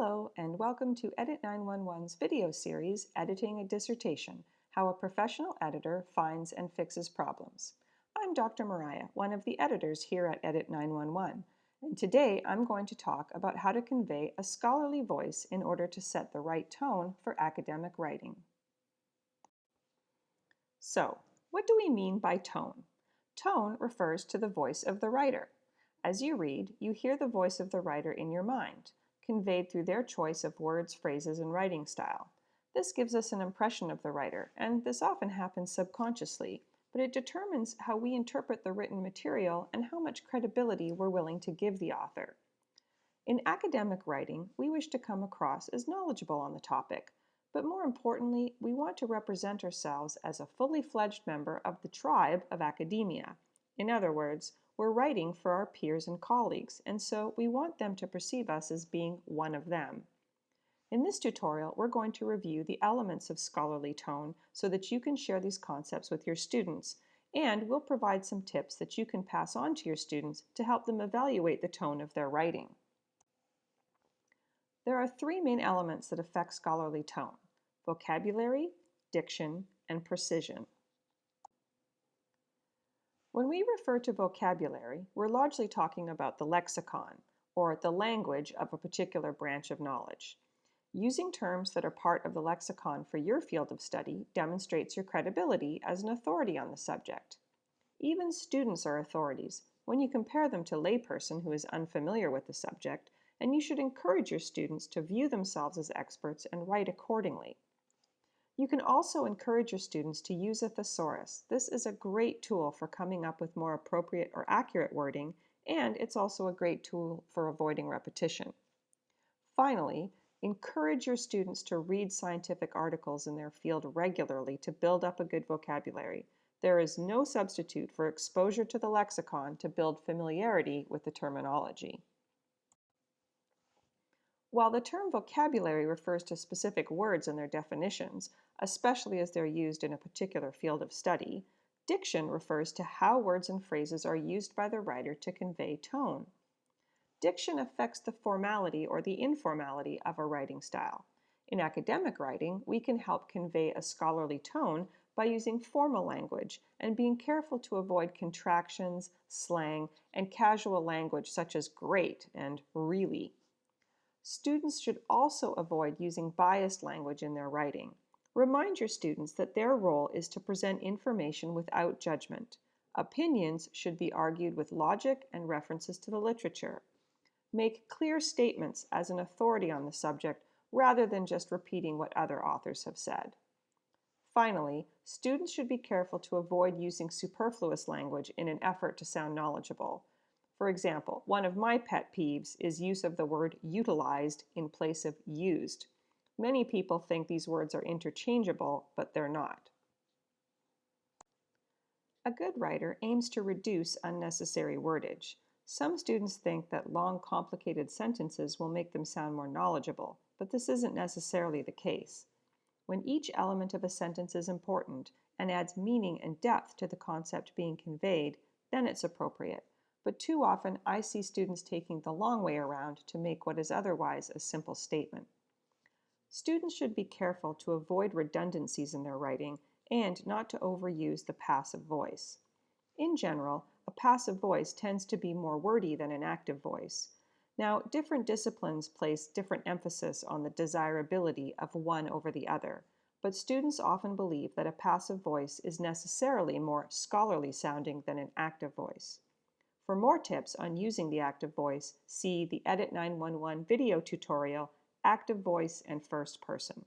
Hello, and welcome to Edit 911's video series, Editing a Dissertation, How a Professional Editor Finds and Fixes Problems. I'm Dr. Mariah, one of the editors here at Edit 911, and today I'm going to talk about how to convey a scholarly voice in order to set the right tone for academic writing. So, what do we mean by tone? Tone refers to the voice of the writer. As you read, you hear the voice of the writer in your mind, conveyed through their choice of words, phrases, and writing style. This gives us an impression of the writer, and this often happens subconsciously, but it determines how we interpret the written material and how much credibility we're willing to give the author. In academic writing, we wish to come across as knowledgeable on the topic, but more importantly, we want to represent ourselves as a fully fledged member of the tribe of academia. In other words, we're writing for our peers and colleagues, and so we want them to perceive us as being one of them. In this tutorial, we're going to review the elements of scholarly tone so that you can share these concepts with your students, and we'll provide some tips that you can pass on to your students to help them evaluate the tone of their writing. There are three main elements that affect scholarly tone: vocabulary, diction, and precision. When we refer to vocabulary, we're largely talking about the lexicon, or the language of a particular branch of knowledge. Using terms that are part of the lexicon for your field of study demonstrates your credibility as an authority on the subject. Even students are authorities when you compare them to a layperson who is unfamiliar with the subject, and you should encourage your students to view themselves as experts and write accordingly. You can also encourage your students to use a thesaurus. This is a great tool for coming up with more appropriate or accurate wording, and it's also a great tool for avoiding repetition. Finally, encourage your students to read scientific articles in their field regularly to build up a good vocabulary. There is no substitute for exposure to the lexicon to build familiarity with the terminology. While the term vocabulary refers to specific words and their definitions, especially as they're used in a particular field of study, diction refers to how words and phrases are used by the writer to convey tone. Diction affects the formality or the informality of a writing style. In academic writing, we can help convey a scholarly tone by using formal language and being careful to avoid contractions, slang, and casual language such as great and really. Students should also avoid using biased language in their writing. Remind your students that their role is to present information without judgment. Opinions should be argued with logic and references to the literature. Make clear statements as an authority on the subject rather than just repeating what other authors have said. Finally, students should be careful to avoid using superfluous language in an effort to sound knowledgeable. For example, one of my pet peeves is use of the word utilized in place of used. Many people think these words are interchangeable, but they're not. A good writer aims to reduce unnecessary wordage. Some students think that long, complicated sentences will make them sound more knowledgeable, but this isn't necessarily the case. When each element of a sentence is important and adds meaning and depth to the concept being conveyed, then it's appropriate. But too often I see students taking the long way around to make what is otherwise a simple statement. Students should be careful to avoid redundancies in their writing and not to overuse the passive voice. In general, a passive voice tends to be more wordy than an active voice. Now, different disciplines place different emphasis on the desirability of one over the other, but students often believe that a passive voice is necessarily more scholarly sounding than an active voice. For more tips on using the active voice, see the Edit 911 video tutorial, Active Voice and First Person.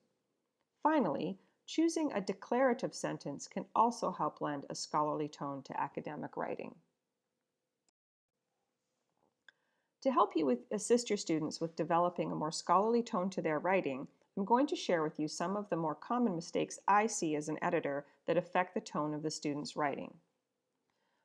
Finally, choosing a declarative sentence can also help lend a scholarly tone to academic writing. To help you assist your students with developing a more scholarly tone to their writing, I'm going to share with you some of the more common mistakes I see as an editor that affect the tone of the student's writing.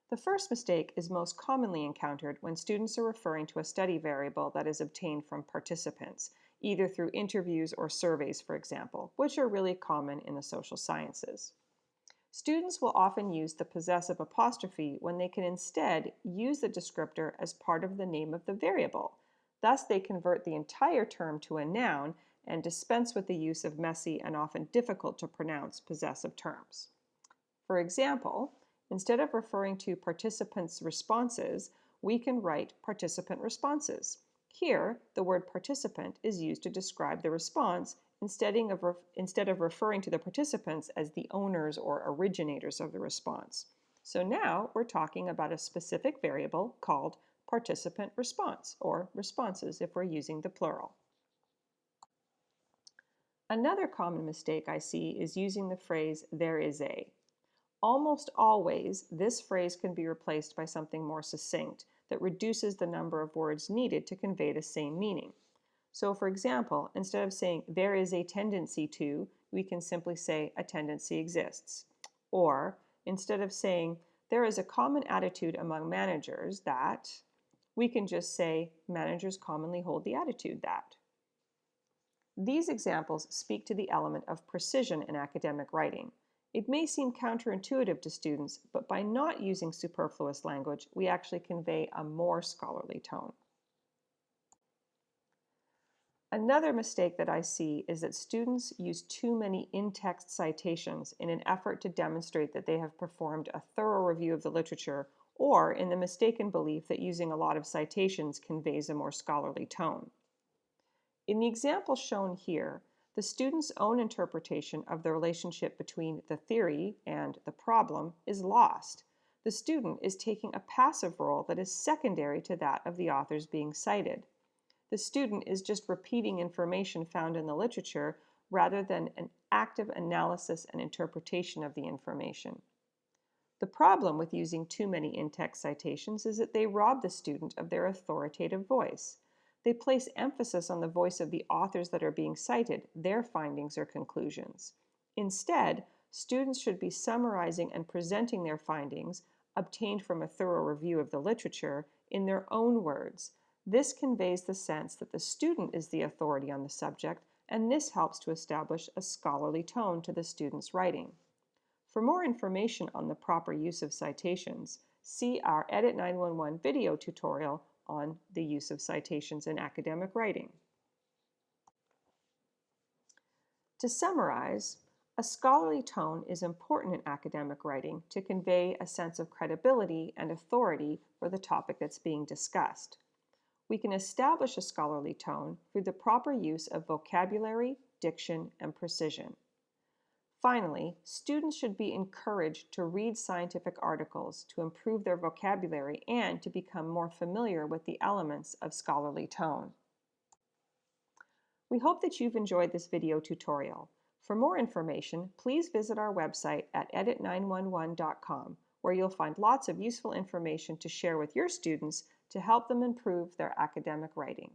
The first mistake is most commonly encountered when students are referring to a study variable that is obtained from participants, either through interviews or surveys, for example, which are really common in the social sciences. Students will often use the possessive apostrophe when they can instead use the descriptor as part of the name of the variable. Thus, they convert the entire term to a noun and dispense with the use of messy and often difficult to pronounce possessive terms. For example, instead of referring to participants' responses, we can write participant responses. Here, the word participant is used to describe the response instead of referring to the participants as the owners or originators of the response. So now we're talking about a specific variable called participant response, or responses if we're using the plural. Another common mistake I see is using the phrase "there is a." Almost always, this phrase can be replaced by something more succinct that reduces the number of words needed to convey the same meaning. So for example, instead of saying "there is a tendency to," we can simply say "a tendency exists." Or instead of saying "there is a common attitude among managers that," we can just say "managers commonly hold the attitude that." These examples speak to the element of precision in academic writing. It may seem counterintuitive to students, but by not using superfluous language, we actually convey a more scholarly tone. Another mistake that I see is that students use too many in-text citations in an effort to demonstrate that they have performed a thorough review of the literature, or in the mistaken belief that using a lot of citations conveys a more scholarly tone. In the example shown here, the student's own interpretation of the relationship between the theory and the problem is lost. The student is taking a passive role that is secondary to that of the authors being cited. The student is just repeating information found in the literature rather than an active analysis and interpretation of the information. The problem with using too many in-text citations is that they rob the student of their authoritative voice. They place emphasis on the voice of the authors that are being cited, their findings or conclusions. Instead, students should be summarizing and presenting their findings, obtained from a thorough review of the literature, in their own words. This conveys the sense that the student is the authority on the subject, and this helps to establish a scholarly tone to the student's writing. For more information on the proper use of citations, see our Edit 911 video tutorial on the use of citations in academic writing. To summarize, a scholarly tone is important in academic writing to convey a sense of credibility and authority for the topic that's being discussed. We can establish a scholarly tone through the proper use of vocabulary, diction, and precision. Finally, students should be encouraged to read scientific articles to improve their vocabulary and to become more familiar with the elements of scholarly tone. We hope that you've enjoyed this video tutorial. For more information, please visit our website at edit911.com, where you'll find lots of useful information to share with your students to help them improve their academic writing.